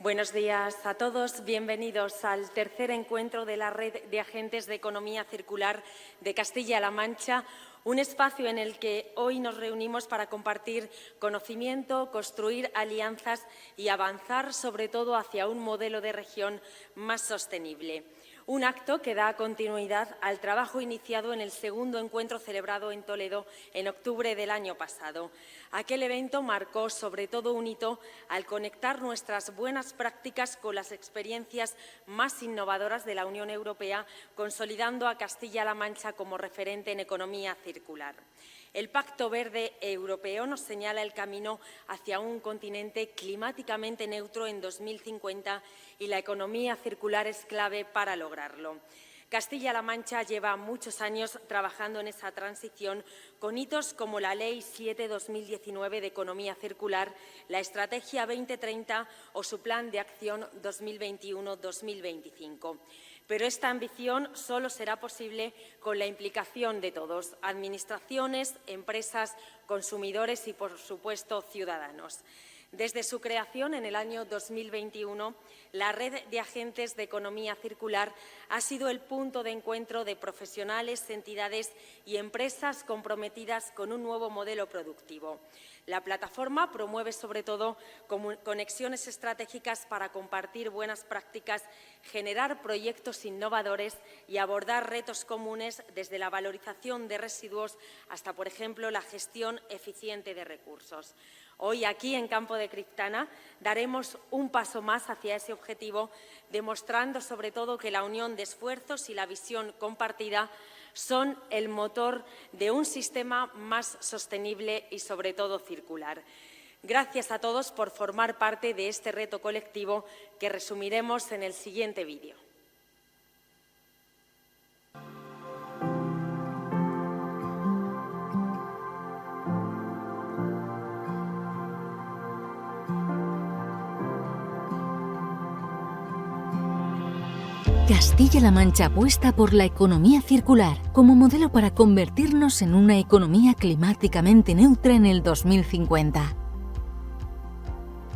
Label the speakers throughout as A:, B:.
A: Buenos días a todos. Bienvenidos al tercer encuentro de la Red de Agentes de Economía Circular de Castilla-La Mancha, un espacio en el que hoy nos reunimos para compartir conocimiento, construir alianzas y avanzar, sobre todo, hacia un modelo de región más sostenible. Un acto que da continuidad al trabajo iniciado en el segundo encuentro celebrado en Toledo en octubre del año pasado. Aquel evento marcó sobre todo un hito al conectar nuestras buenas prácticas con las experiencias más innovadoras de la Unión Europea, consolidando a Castilla-La Mancha como referente en economía circular. El Pacto Verde Europeo nos señala el camino hacia un continente climáticamente neutro en 2050 y la economía circular es clave para lograrlo. Castilla-La Mancha lleva muchos años trabajando en esa transición con hitos como la Ley 7/2019 de Economía Circular, la Estrategia 2030 o su Plan de Acción 2021-2025. Pero esta ambición solo será posible con la implicación de todos, administraciones, empresas, consumidores y, por supuesto, ciudadanos. Desde su creación en el año 2021, la Red de Agentes de Economía Circular ha sido el punto de encuentro de profesionales, entidades y empresas comprometidas con un nuevo modelo productivo. La plataforma promueve, sobre todo, conexiones estratégicas para compartir buenas prácticas, generar proyectos innovadores y abordar retos comunes desde la valorización de residuos hasta, por ejemplo, la gestión eficiente de recursos. Hoy, aquí en Campo de Criptana, daremos un paso más hacia ese objetivo, demostrando sobre todo que la unión de esfuerzos y la visión compartida son el motor de un sistema más sostenible y, sobre todo, circular. Gracias a todos por formar parte de este reto colectivo que resumiremos en el siguiente vídeo.
B: Castilla-La Mancha apuesta por la economía circular como modelo para convertirnos en una economía climáticamente neutra en el 2050.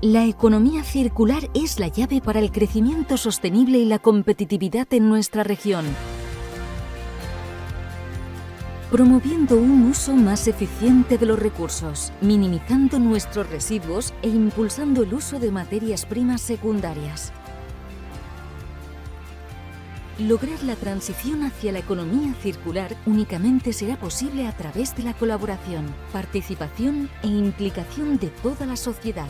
B: La economía circular es la llave para el crecimiento sostenible y la competitividad en nuestra región, promoviendo un uso más eficiente de los recursos, minimizando nuestros residuos e impulsando el uso de materias primas secundarias. Lograr la transición hacia la economía circular únicamente será posible a través de la colaboración, participación e implicación de toda la sociedad.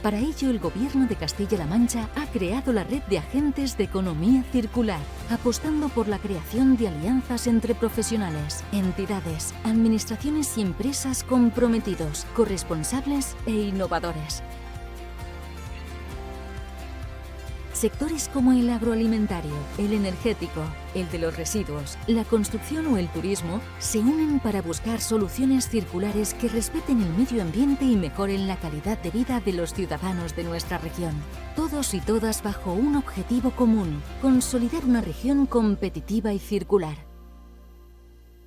B: Para ello, el Gobierno de Castilla-La Mancha ha creado la Red de Agentes de Economía Circular, apostando por la creación de alianzas entre profesionales, entidades, administraciones y empresas comprometidos, corresponsables e innovadores. Sectores como el agroalimentario, el energético, el de los residuos, la construcción o el turismo se unen para buscar soluciones circulares que respeten el medio ambiente y mejoren la calidad de vida de los ciudadanos de nuestra región. Todos y todas bajo un objetivo común: consolidar una región competitiva y circular.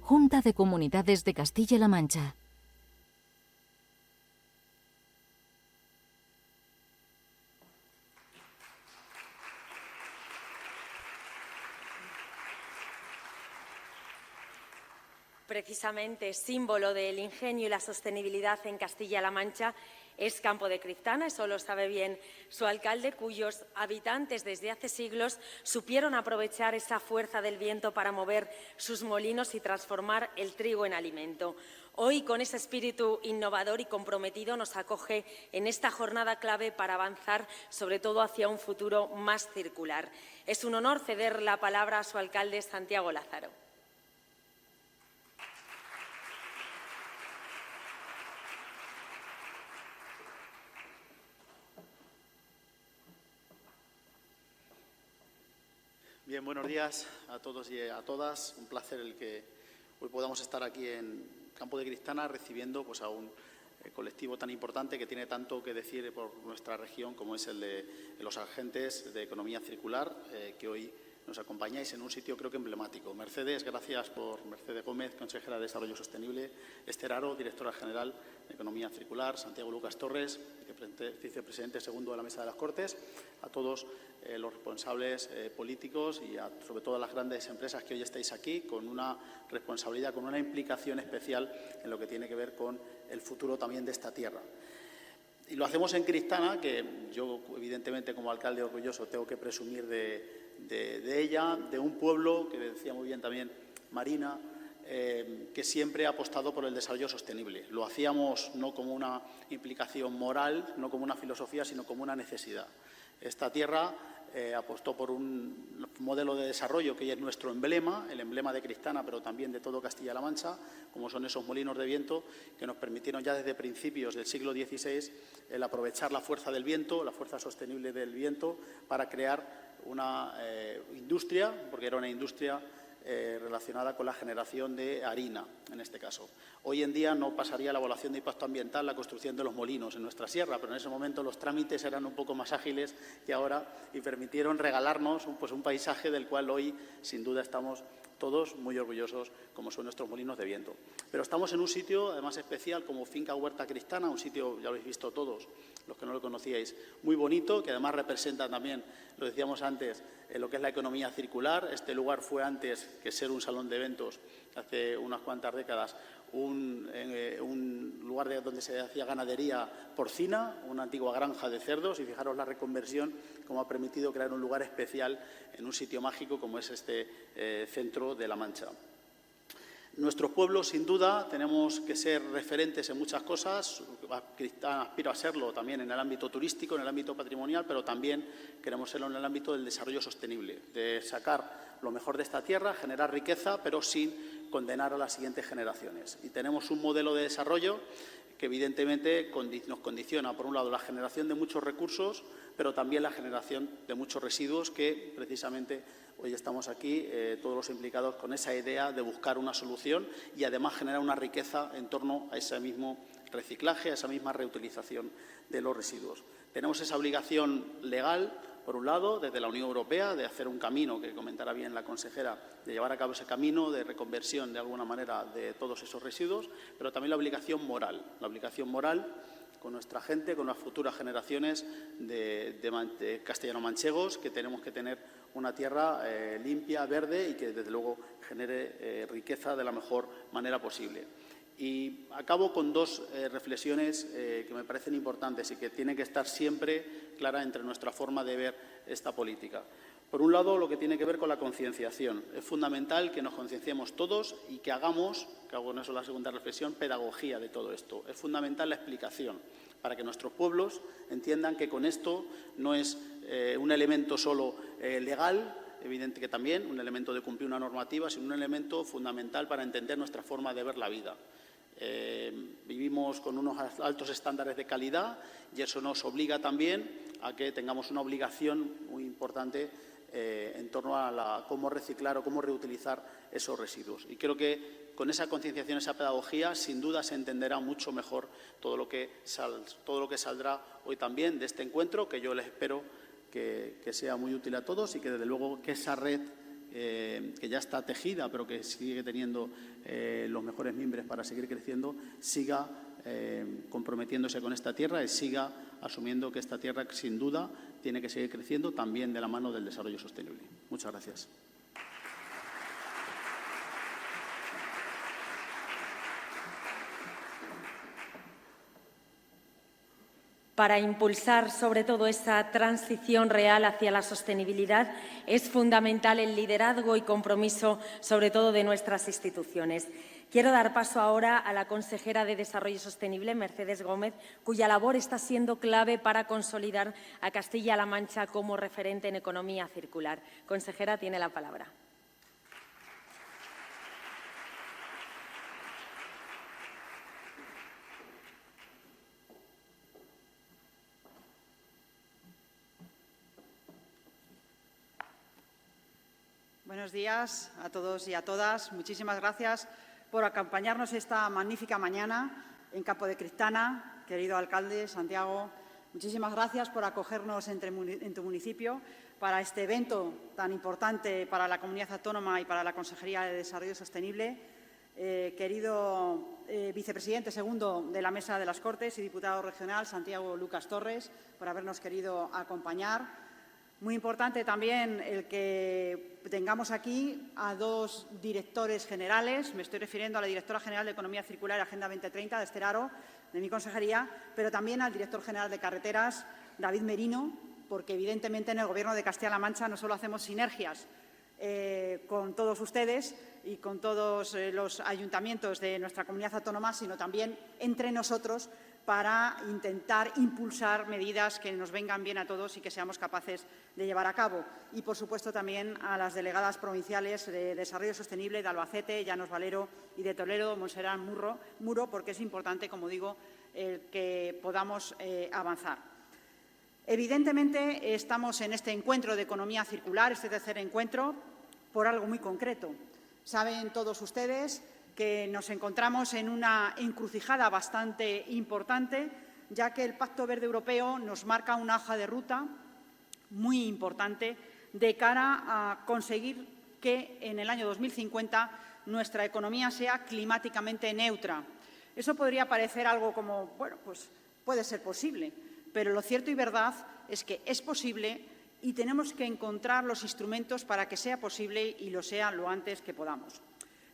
B: Junta de Comunidades de Castilla-La Mancha.
A: Precisamente símbolo del ingenio y la sostenibilidad en Castilla-La Mancha es Campo de Criptana, eso lo sabe bien su alcalde, cuyos habitantes desde hace siglos supieron aprovechar esa fuerza del viento para mover sus molinos y transformar el trigo en alimento. Hoy, con ese espíritu innovador y comprometido, nos acoge en esta jornada clave para avanzar, sobre todo, hacia un futuro más circular. Es un honor ceder la palabra a su alcalde, Santiago Lázaro.
C: Bien, buenos días a todos y a todas. Un placer el que hoy podamos estar aquí en Campo de Criptana recibiendo a un colectivo tan importante que tiene tanto que decir por nuestra región como es el de los agentes de economía circular, que hoy nos acompañáis en un sitio creo que emblemático. Mercedes, gracias por Mercedes Gómez, consejera de Desarrollo Sostenible, Esther Haro, directora general de Economía Circular, Santiago Lucas Torres, vicepresidente segundo de la Mesa de las Cortes, a todos los responsables políticos y sobre todo a las grandes empresas que hoy estáis aquí con una responsabilidad, con una implicación especial en lo que tiene que ver con el futuro también de esta tierra. Y lo hacemos en Cristana, que yo, evidentemente, como alcalde orgulloso, tengo que presumir de ella, de un pueblo, que decía muy bien también Marina, que siempre ha apostado por el desarrollo sostenible. Lo hacíamos no como una implicación moral, no como una filosofía, sino como una necesidad. Esta tierra apostó por un modelo de desarrollo que es nuestro emblema, el emblema de Cristana, pero también de todo Castilla-La Mancha, como son esos molinos de viento que nos permitieron ya desde principios del siglo XVI el aprovechar la fuerza del viento, la fuerza sostenible del viento, para crear una industria, porque era una industria relacionada con la generación de harina, en este caso. Hoy en día no pasaría la evaluación de impacto ambiental la construcción de los molinos en nuestra sierra, pero en ese momento los trámites eran un poco más ágiles que ahora y permitieron regalarnos un paisaje del cual hoy, sin duda, estamos todos muy orgullosos, como son nuestros molinos de viento. Pero estamos en un sitio, además, especial, como Finca Huerta Cristana, un sitio, ya lo habéis visto todos, los que no lo conocíais, muy bonito, que además representa también, lo decíamos antes, lo que es la economía circular. Este lugar fue antes que ser un salón de eventos, hace unas cuantas décadas, un lugar donde se hacía ganadería porcina, una antigua granja de cerdos, y fijaros la reconversión, como ha permitido crear un lugar especial en un sitio mágico como es este centro de La Mancha. Nuestros pueblos, sin duda, tenemos que ser referentes en muchas cosas. Aspiro a serlo también en el ámbito turístico, en el ámbito patrimonial, pero también queremos serlo en el ámbito del desarrollo sostenible, de sacar lo mejor de esta tierra, generar riqueza, pero sin condenar a las siguientes generaciones. Y tenemos un modelo de desarrollo que evidentemente nos condiciona, por un lado, la generación de muchos recursos, pero también la generación de muchos residuos que, precisamente, hoy estamos aquí, todos los implicados, con esa idea de buscar una solución y, además, generar una riqueza en torno a ese mismo reciclaje, a esa misma reutilización de los residuos. Tenemos esa obligación legal, por un lado, desde la Unión Europea, de hacer un camino, que comentará bien la consejera, de llevar a cabo ese camino de reconversión, de alguna manera, de todos esos residuos, pero también la obligación moral con nuestra gente, con las futuras generaciones de castellano-manchegos, que tenemos que tener una tierra limpia, verde y que, desde luego, genere riqueza de la mejor manera posible. Y acabo con dos reflexiones que me parecen importantes y que tienen que estar siempre claras entre nuestra forma de ver esta política. Por un lado, lo que tiene que ver con la concienciación. Es fundamental que nos concienciemos todos y que hagamos, que hago con eso la segunda reflexión, pedagogía de todo esto. Es fundamental la explicación para que nuestros pueblos entiendan que con esto no es un elemento solo legal, evidente que también, un elemento de cumplir una normativa, sino un elemento fundamental para entender nuestra forma de ver la vida. Vivimos con unos altos estándares de calidad y eso nos obliga también a que tengamos una obligación muy importante en torno a cómo reciclar o cómo reutilizar esos residuos. Y creo que con esa concienciación, esa pedagogía, sin duda se entenderá mucho mejor todo lo que saldrá hoy también de este encuentro, que yo les espero que sea muy útil a todos y que, desde luego, que esa red que ya está tejida, pero que sigue teniendo los mejores mimbres para seguir creciendo, siga comprometiéndose con esta tierra y siga asumiendo que esta tierra, sin duda, tiene que seguir creciendo también de la mano del desarrollo sostenible. Muchas gracias.
A: Para impulsar, sobre todo, esa transición real hacia la sostenibilidad, es fundamental el liderazgo y compromiso, sobre todo, de nuestras instituciones. Quiero dar paso ahora a la consejera de Desarrollo Sostenible, Mercedes Gómez, cuya labor está siendo clave para consolidar a Castilla-La Mancha como referente en economía circular. Consejera, tiene la palabra.
D: Buenos días a todos y a todas. Muchísimas gracias por acompañarnos esta magnífica mañana en Campo de Cristana. Querido alcalde Santiago, Muchísimas gracias por acogernos en tu municipio para este evento tan importante para la comunidad autónoma y para la Consejería de Desarrollo Sostenible. Querido vicepresidente segundo de la Mesa de las Cortes y diputado regional, Santiago Lucas Torres, por habernos querido acompañar. Muy importante también el que tengamos aquí a dos directores generales. Me estoy refiriendo a la directora general de Economía Circular y Agenda 2030 de Esther Haro, de mi consejería, pero también al director general de Carreteras, David Merino, porque evidentemente en el Gobierno de Castilla-La Mancha no solo hacemos sinergias con todos ustedes y con todos los ayuntamientos de nuestra comunidad autónoma, sino también entre nosotros para intentar impulsar medidas que nos vengan bien a todos y que seamos capaces de llevar a cabo. Y, por supuesto, también a las delegadas provinciales de Desarrollo Sostenible de Albacete, Llanos Valero y de Toledo, Monserrat Muro, porque es importante, como digo, que podamos avanzar. Evidentemente, estamos en este encuentro de economía circular, este tercer encuentro, por algo muy concreto. Saben todos ustedes que nos encontramos en una encrucijada bastante importante, ya que el Pacto Verde Europeo nos marca una hoja de ruta muy importante de cara a conseguir que en el año 2050 nuestra economía sea climáticamente neutra. Eso podría parecer algo como, bueno, pues puede ser posible, pero lo cierto y verdad es que es posible y tenemos que encontrar los instrumentos para que sea posible y lo sea lo antes que podamos.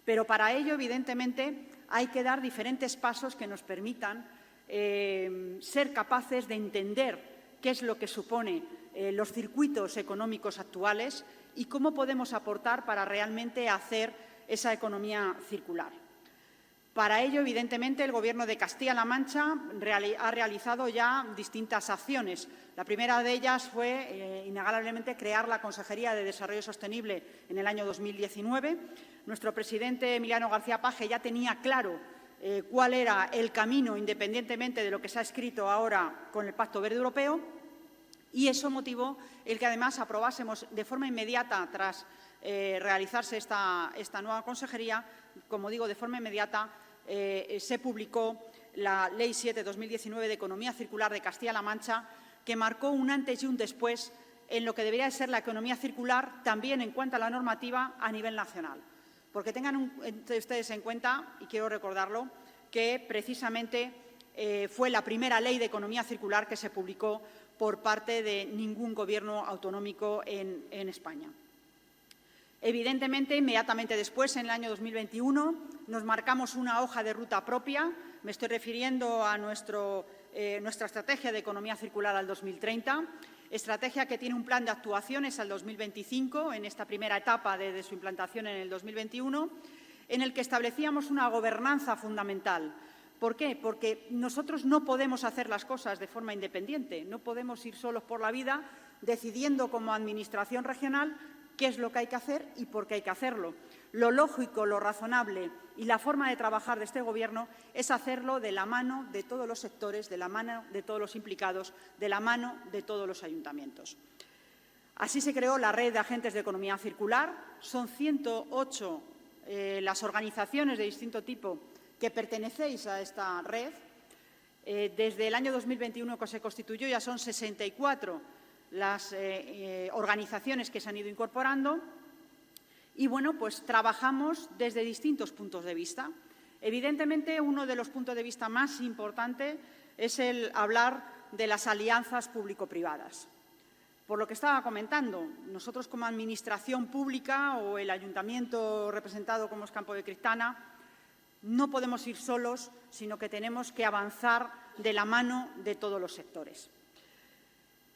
D: Pero para ello, evidentemente, hay que dar diferentes pasos que nos permitan ser capaces de entender qué es lo que supone los circuitos económicos actuales y cómo podemos aportar para realmente hacer esa economía circular. Para ello, evidentemente, el Gobierno de Castilla-La Mancha ha realizado ya distintas acciones. La primera de ellas fue, innegablemente, crear la Consejería de Desarrollo Sostenible en el año 2019. Nuestro presidente Emiliano García Paje ya tenía claro cuál era el camino, independientemente de lo que se ha escrito ahora con el Pacto Verde Europeo, y eso motivó el que, además, aprobásemos de forma inmediata, tras realizarse esta nueva consejería, como digo, de forma inmediata, se publicó la Ley 7/2019 de Economía Circular de Castilla-La Mancha, que marcó un antes y un después en lo que debería de ser la economía circular, también en cuanto a la normativa a nivel nacional. Porque tengan ustedes en cuenta, y quiero recordarlo, que precisamente fue la primera ley de economía circular que se publicó por parte de ningún gobierno autonómico en España. Evidentemente, inmediatamente después, en el año 2021, nos marcamos una hoja de ruta propia. Me estoy refiriendo a nuestra estrategia de economía circular al 2030, estrategia que tiene un plan de actuaciones al 2025, en esta primera etapa de su implantación en el 2021, en el que establecíamos una gobernanza fundamental. ¿Por qué? Porque nosotros no podemos hacer las cosas de forma independiente, no podemos ir solos por la vida decidiendo como Administración regional qué es lo que hay que hacer y por qué hay que hacerlo. Lo lógico, lo razonable y la forma de trabajar de este Gobierno es hacerlo de la mano de todos los sectores, de la mano de todos los implicados, de la mano de todos los ayuntamientos. Así se creó la Red de Agentes de Economía Circular. Son 108 las organizaciones de distinto tipo que pertenecéis a esta red. Desde el año 2021 que se constituyó ya son 64 las organizaciones que se han ido incorporando y, bueno, pues trabajamos desde distintos puntos de vista. Evidentemente, uno de los puntos de vista más importantes es el hablar de las alianzas público-privadas. Por lo que estaba comentando, nosotros como Administración pública o el Ayuntamiento representado como es Campo de Criptana, no podemos ir solos, sino que tenemos que avanzar de la mano de todos los sectores.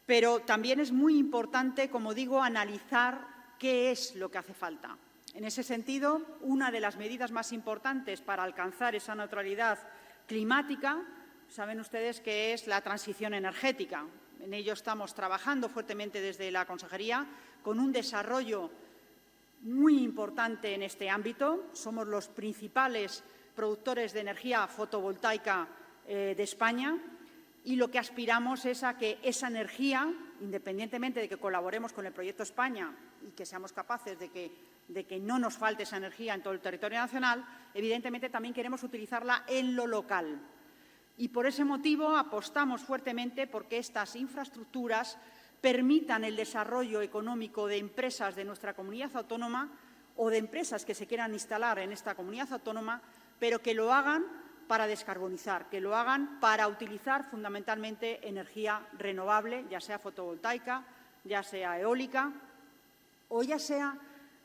D: Pero también es muy importante, como digo, analizar qué es lo que hace falta. En ese sentido, una de las medidas más importantes para alcanzar esa neutralidad climática, saben ustedes que es la transición energética. En ello estamos trabajando fuertemente desde la Consejería, con un desarrollo muy importante en este ámbito. Somos los principales productores de energía fotovoltaica de España. Y lo que aspiramos es a que esa energía, independientemente de que colaboremos con el Proyecto España y que seamos capaces de que no nos falte esa energía en todo el territorio nacional, evidentemente también queremos utilizarla en lo local. Y por ese motivo apostamos fuertemente porque estas infraestructuras permitan el desarrollo económico de empresas de nuestra comunidad autónoma o de empresas que se quieran instalar en esta comunidad autónoma, pero que lo hagan para descarbonizar, que lo hagan para utilizar fundamentalmente energía renovable, ya sea fotovoltaica, ya sea eólica o ya sea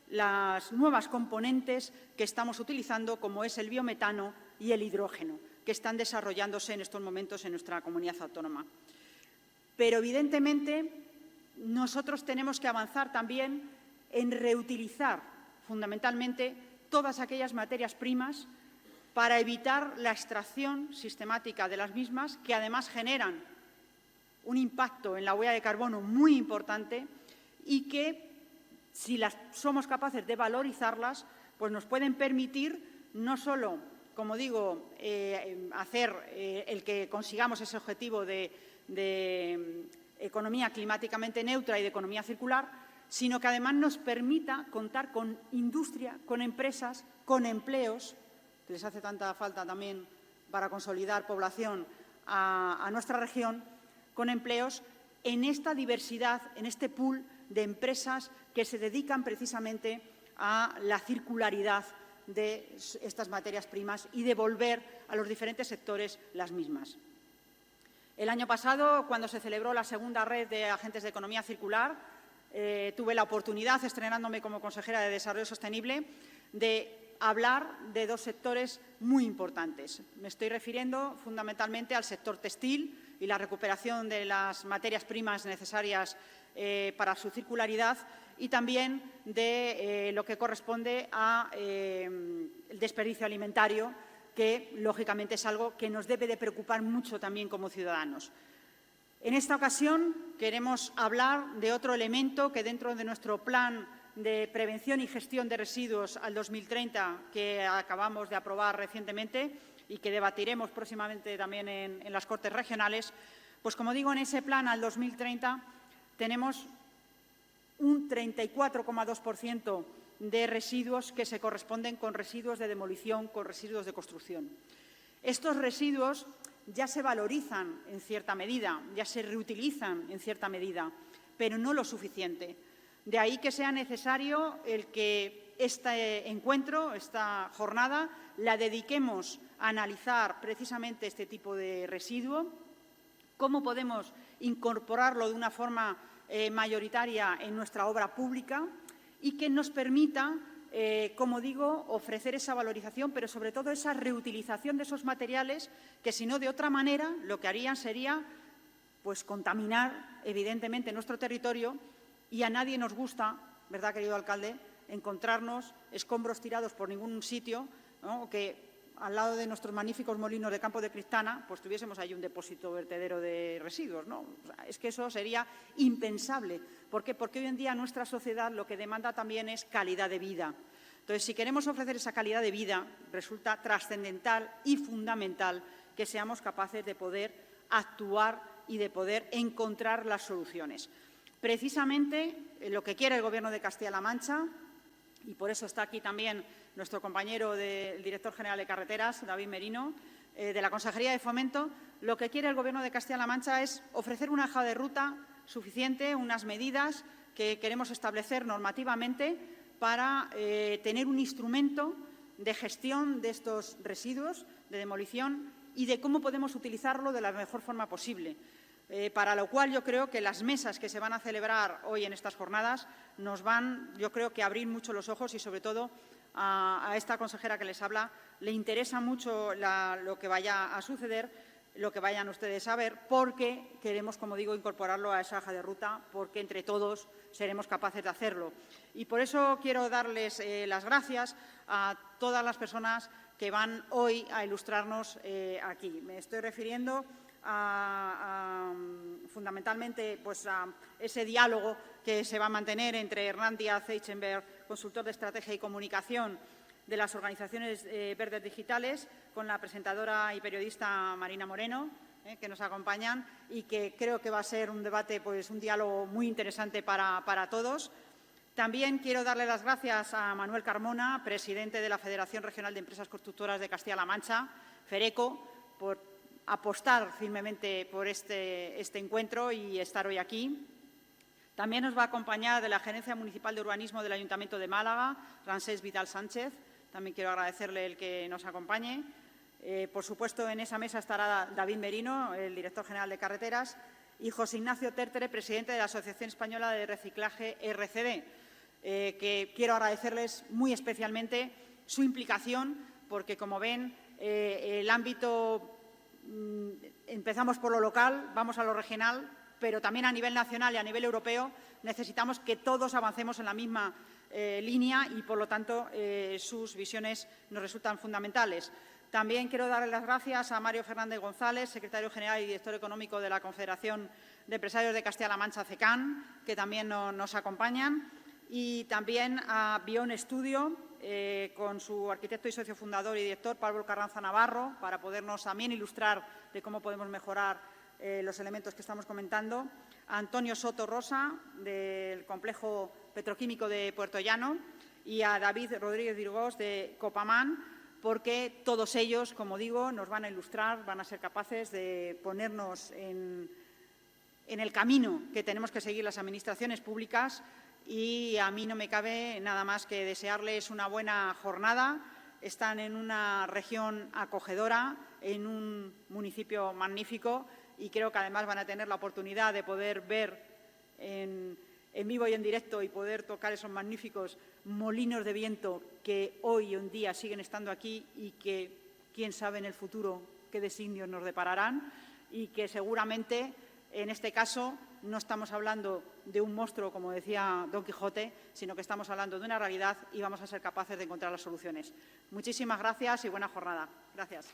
D: las nuevas componentes que estamos utilizando, como es el biometano y el hidrógeno, que están desarrollándose en estos momentos en nuestra comunidad autónoma. Pero, evidentemente, nosotros tenemos que avanzar también en reutilizar fundamentalmente todas aquellas materias primas para evitar la extracción sistemática de las mismas, que además generan un impacto en la huella de carbono muy importante y que, si las somos capaces de valorizarlas, pues nos pueden permitir no solo, como digo, hacer el que consigamos ese objetivo de economía climáticamente neutra y de economía circular, sino que además nos permita contar con industria, con empresas, con empleos, que les hace tanta falta también para consolidar población a nuestra región, con empleos en esta diversidad, en este pool de empresas que se dedican precisamente a la circularidad de estas materias primas y devolver a los diferentes sectores las mismas. El año pasado, cuando se celebró la segunda red de agentes de economía circular, tuve la oportunidad, estrenándome como consejera de Desarrollo Sostenible, de hablar de dos sectores muy importantes. Me estoy refiriendo fundamentalmente al sector textil y la recuperación de las materias primas necesarias para su circularidad, y también de lo que corresponde al desperdicio alimentario, que lógicamente es algo que nos debe de preocupar mucho también como ciudadanos. En esta ocasión queremos hablar de otro elemento que, dentro de nuestro plan de prevención y gestión de residuos al 2030, que acabamos de aprobar recientemente y que debatiremos próximamente también en las Cortes Regionales, pues, como digo, en ese plan al 2030 tenemos un 34,2% de residuos que se corresponden con residuos de demolición, con residuos de construcción. Estos residuos ya se valorizan en cierta medida, ya se reutilizan en cierta medida, pero no lo suficiente. De ahí que sea necesario el que este encuentro, esta jornada, la dediquemos a analizar precisamente este tipo de residuo, cómo podemos incorporarlo de una forma mayoritaria en nuestra obra pública y que nos permita, como digo, ofrecer esa valorización, pero sobre todo esa reutilización de esos materiales que, si no de otra manera, lo que harían sería, pues, contaminar evidentemente nuestro territorio, y a nadie nos gusta, ¿verdad, querido alcalde?, encontrarnos escombros tirados por ningún sitio, ¿no?, que al lado de nuestros magníficos molinos de Campo de Cristana, pues tuviésemos ahí un depósito vertedero de residuos, ¿no? O sea, es que eso sería impensable. ¿Por qué? Porque hoy en día nuestra sociedad lo que demanda también es calidad de vida. Entonces, si queremos ofrecer esa calidad de vida, resulta trascendental y fundamental que seamos capaces de poder actuar y de poder encontrar las soluciones. Precisamente lo que quiere el Gobierno de Castilla-La Mancha, y por eso está aquí también nuestro compañero del director general de Carreteras, David Merino, de la Consejería de Fomento, lo que quiere el Gobierno de Castilla-La Mancha es ofrecer una hoja de ruta suficiente, unas medidas que queremos establecer normativamente para tener un instrumento de gestión de estos residuos de demolición y de cómo podemos utilizarlo de la mejor forma posible. Para lo cual yo creo que las mesas que se van a celebrar hoy en estas jornadas nos van, yo creo, que a abrir mucho los ojos, y sobre todo a esta consejera que les habla le interesa mucho lo que vaya a suceder, lo que vayan ustedes a ver, porque queremos, como digo, incorporarlo a esa hoja de ruta, porque entre todos seremos capaces de hacerlo. Y por eso quiero darles las gracias a todas las personas que van hoy a ilustrarnos aquí. Me estoy refiriendo fundamentalmente, pues, a ese diálogo que se va a mantener entre Hernán Díaz Eichenberg, consultor de estrategia y comunicación de las organizaciones verdes digitales, con la presentadora y periodista Marina Moreno, que nos acompañan, y que creo que va a ser un debate, pues, un diálogo muy interesante para todos. También quiero darle las gracias a Manuel Carmona, presidente de la Federación Regional de Empresas Constructoras de Castilla-La Mancha, FERECO, por apostar firmemente por este encuentro y estar hoy aquí. También nos va a acompañar de la Gerencia Municipal de Urbanismo del Ayuntamiento de Málaga, Francesc Vidal Sánchez. También quiero agradecerle el que nos acompañe. Por supuesto, en esa mesa estará David Merino, el director general de Carreteras, y José Ignacio Tértere, presidente de la Asociación Española de Reciclaje RCD, que quiero agradecerles muy especialmente su implicación, porque, como ven, el ámbito, empezamos por lo local, vamos a lo regional, pero también a nivel nacional y a nivel europeo necesitamos que todos avancemos en la misma línea y, por lo tanto, sus visiones nos resultan fundamentales. También quiero darle las gracias a Mario Fernández González, secretario general y director económico de la Confederación de Empresarios de Castilla-La Mancha, CECAN, que también nos acompañan, y también a Bion Studio, con su arquitecto y socio fundador y director, Pablo Carranza Navarro, para podernos también ilustrar de cómo podemos mejorar los elementos que estamos comentando, a Antonio Soto Rosa, del Complejo Petroquímico de Puerto Llano, y a David Rodríguez Dirgós, de Copamán, porque todos ellos, como digo, nos van a ilustrar, van a ser capaces de ponernos en el camino que tenemos que seguir las administraciones públicas, y a mí no me cabe nada más que desearles una buena jornada. Están en una región acogedora, en un municipio magnífico, y creo que además van a tener la oportunidad de poder ver en vivo y en directo y poder tocar esos magníficos molinos de viento que hoy en día siguen estando aquí y que, quién sabe en el futuro qué designios nos depararán, y que seguramente, en este caso, no estamos hablando de un monstruo, como decía Don Quijote, sino que estamos hablando de una realidad y vamos a ser capaces de encontrar las soluciones. Muchísimas gracias y buena jornada. Gracias.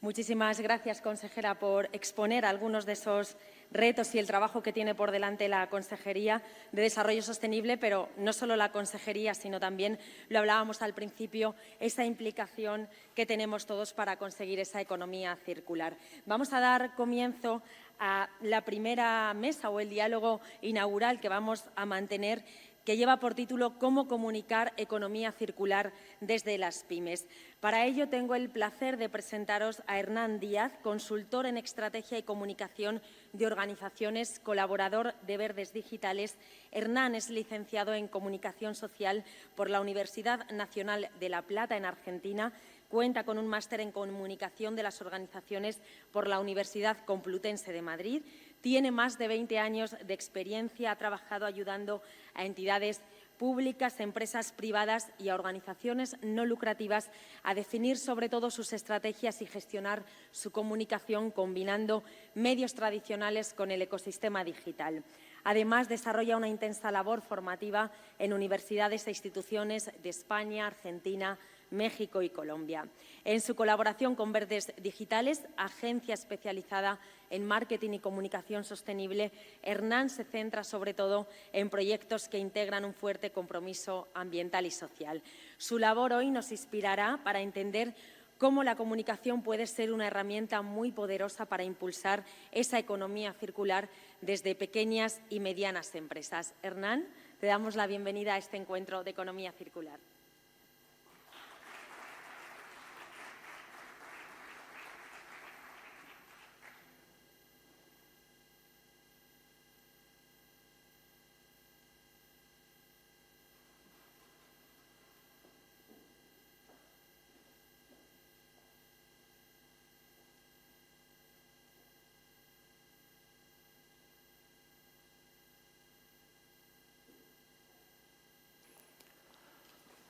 A: Muchísimas gracias, consejera, por exponer algunos de esos retos y el trabajo que tiene por delante la Consejería de Desarrollo Sostenible, pero no solo la Consejería, sino también, lo hablábamos al principio, esa implicación que tenemos todos para conseguir esa economía circular. Vamos a dar comienzo a la primera mesa o el diálogo inaugural que vamos a mantener, que lleva por título «Cómo comunicar economía circular desde las pymes». Para ello tengo el placer de presentaros a Hernán Díaz, consultor en estrategia y comunicación de organizaciones, colaborador de Verdes Digitales. Hernán es licenciado en Comunicación Social por la Universidad Nacional de La Plata, en Argentina. Cuenta con un máster en Comunicación de las Organizaciones por la Universidad Complutense de Madrid. Tiene más de 20 años de experiencia, ha trabajado ayudando a entidades públicas, empresas privadas y a organizaciones no lucrativas a definir sobre todo sus estrategias y gestionar su comunicación combinando medios tradicionales con el ecosistema digital. Además, desarrolla una intensa labor formativa en universidades e instituciones de España, Argentina, México y Colombia. En su colaboración con Verdes Digitales, agencia especializada en marketing y comunicación sostenible, Hernán se centra sobre todo en proyectos que integran un fuerte compromiso ambiental y social. Su labor hoy nos inspirará para entender cómo la comunicación puede ser una herramienta muy poderosa para impulsar esa economía circular desde pequeñas y medianas empresas. Hernán, te damos la bienvenida a este encuentro de economía circular.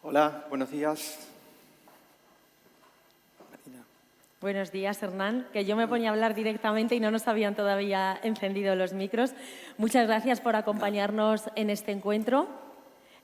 E: Hola, buenos días. Marina.
A: Buenos días, Hernán, que yo me ponía a hablar directamente y no nos habían todavía encendido los micros. Muchas gracias por acompañarnos en este encuentro.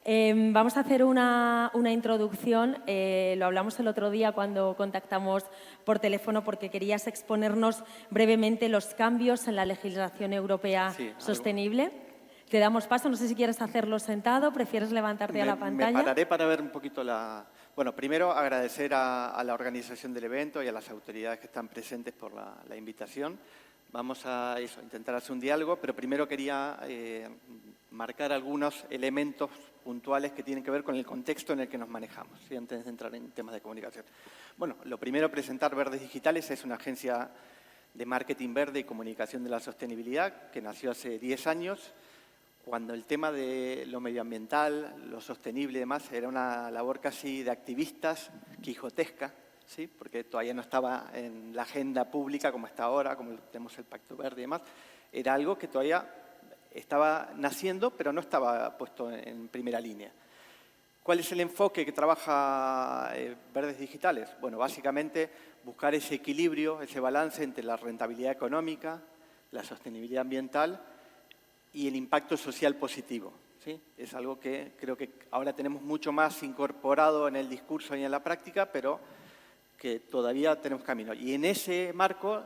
A: Vamos a hacer una introducción, lo hablamos el otro día cuando contactamos por teléfono porque querías exponernos brevemente los cambios en la legislación europea sostenible. Te damos paso, no sé si quieres hacerlo sentado, prefieres levantarte a la pantalla.
E: Me pararé para ver un poquito la... Bueno, primero agradecer a la organización del evento y a las autoridades que están presentes por la invitación. Vamos a intentar hacer un diálogo, pero primero quería marcar algunos elementos puntuales que tienen que ver con el contexto en el que nos manejamos, ¿sí? Antes de entrar en temas de comunicación. Bueno, lo primero, presentar Verdes Digitales. Es una agencia de marketing verde y comunicación de la sostenibilidad que nació hace 10 años, cuando el tema de lo medioambiental, lo sostenible y demás, era una labor casi de activistas, quijotesca, ¿sí? Porque todavía no estaba en la agenda pública como está ahora, como tenemos el Pacto Verde y demás. Era algo que todavía estaba naciendo, pero no estaba puesto en primera línea. ¿Cuál es el enfoque que trabaja Verdes Digitales? Bueno, básicamente buscar ese equilibrio, ese balance entre la rentabilidad económica, la sostenibilidad ambiental y el impacto social positivo, ¿sí? Es algo que creo que ahora tenemos mucho más incorporado en el discurso y en la práctica, pero que todavía tenemos camino. Y en ese marco,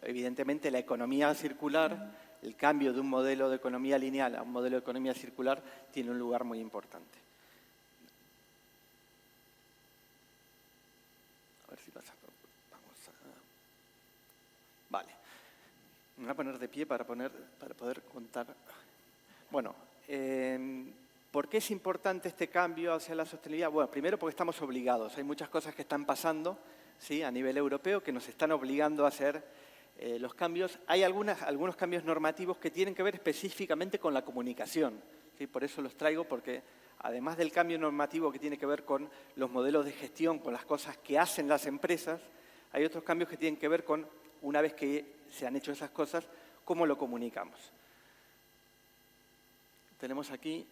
E: evidentemente, la economía circular, el cambio de un modelo de economía lineal a un modelo de economía circular tiene un lugar muy importante. A ver si pasa. Vale. Me voy a poner de pie para poder contar. Bueno, ¿por qué es importante este cambio hacia la sostenibilidad? Bueno, primero porque estamos obligados. Hay muchas cosas que están pasando, ¿sí? A nivel europeo que nos están obligando a hacer los cambios. Hay algunos cambios normativos que tienen que ver específicamente con la comunicación, ¿sí? Por eso los traigo, porque además del cambio normativo que tiene que ver con los modelos de gestión, con las cosas que hacen las empresas, hay otros cambios que tienen que ver con, una vez que se han hecho esas cosas, cómo lo comunicamos. Tenemos aquí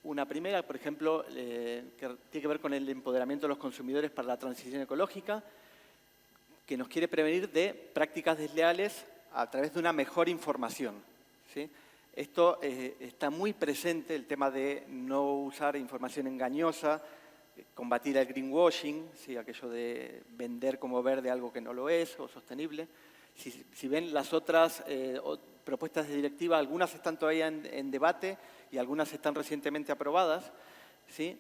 E: una primera, por ejemplo, que tiene que ver con el empoderamiento de los consumidores para la transición ecológica, que nos quiere prevenir de prácticas desleales a través de una mejor información, ¿sí? Esto está muy presente, el tema de no usar información engañosa, combatir el greenwashing, ¿sí? Aquello de vender como verde algo que no lo es o sostenible. Si ven las otras propuestas de directiva, algunas están todavía en debate y algunas están recientemente aprobadas, ¿sí?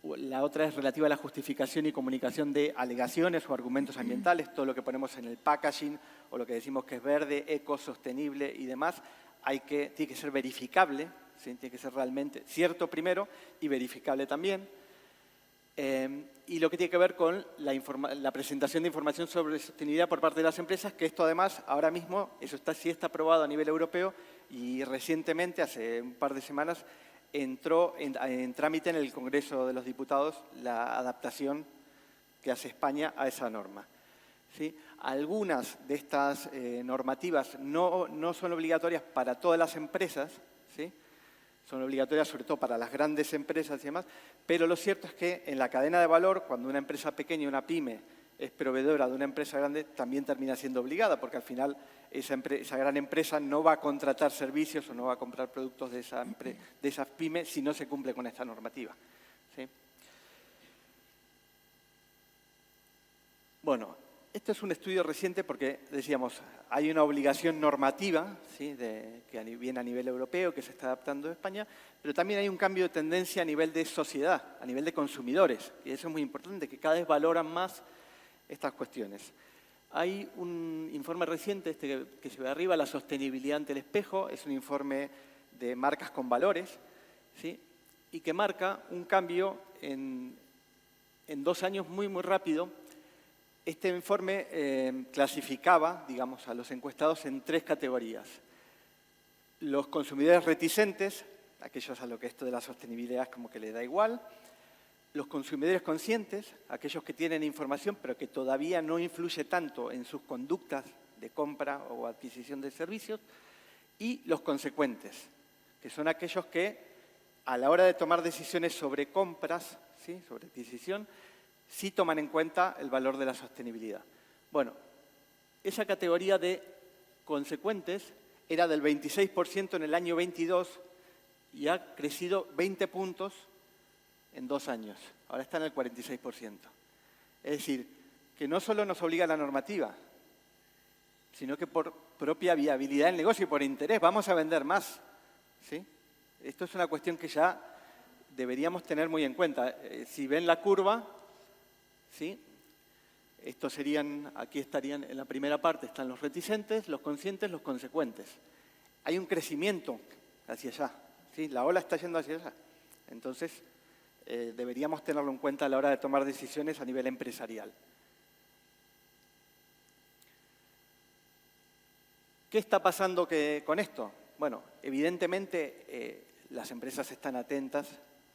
E: La otra es relativa a la justificación y comunicación de alegaciones o argumentos ambientales, todo lo que ponemos en el packaging o lo que decimos que es verde, eco, sostenible y demás, tiene que ser verificable, ¿sí? Tiene que ser realmente cierto primero y verificable también. Y lo que tiene que ver con la presentación de información sobre sostenibilidad por parte de las empresas, que esto además, ahora mismo, eso sí está aprobado a nivel europeo y recientemente, hace un par de semanas, entró en trámite en el Congreso de los Diputados la adaptación que hace España a esa norma, ¿sí? Algunas de estas normativas no son obligatorias para todas las empresas, ¿sí? Son obligatorias sobre todo para las grandes empresas y demás, pero lo cierto es que en la cadena de valor, cuando una empresa pequeña, una pyme, es proveedora de una empresa grande, también termina siendo obligada, porque al final esa gran empresa no va a contratar servicios o no va a comprar productos de esas pymes si no se cumple con esta normativa, ¿sí? Bueno, esto es un estudio reciente porque, decíamos, hay una obligación normativa, ¿sí? Que viene a nivel europeo, que se está adaptando a España, pero también hay un cambio de tendencia a nivel de sociedad, a nivel de consumidores, y eso es muy importante, que cada vez valoran más estas cuestiones. Hay un informe reciente, que se ve arriba, La sostenibilidad ante el espejo, es un informe de marcas con valores, ¿sí? Y que marca un cambio en 2 años muy rápido. Este informe clasificaba, digamos, a los encuestados en 3 categorías. Los consumidores reticentes, aquellos a lo que esto de la sostenibilidad es como que le da igual. Los consumidores conscientes, aquellos que tienen información pero que todavía no influye tanto en sus conductas de compra o adquisición de servicios. Y los consecuentes, que son aquellos que a la hora de tomar decisiones sobre compras, ¿sí? Sobre adquisición, sí toman en cuenta el valor de la sostenibilidad. Bueno, esa categoría de consecuentes era del 26% en el año 22 y ha crecido 20 puntos en 2 años. Ahora está en el 46%. Es decir, que no solo nos obliga la normativa, sino que por propia viabilidad del negocio y por interés vamos a vender más, ¿sí? Esto es una cuestión que ya deberíamos tener muy en cuenta. Si ven la curva, ¿sí? Estos serían, aquí estarían en la primera parte, están los reticentes, los conscientes, los consecuentes. Hay un crecimiento hacia allá, ¿sí? La ola está yendo hacia allá. Entonces, deberíamos tenerlo en cuenta a la hora de tomar decisiones a nivel empresarial. ¿Qué está pasando con esto? Bueno, evidentemente las empresas están atentas,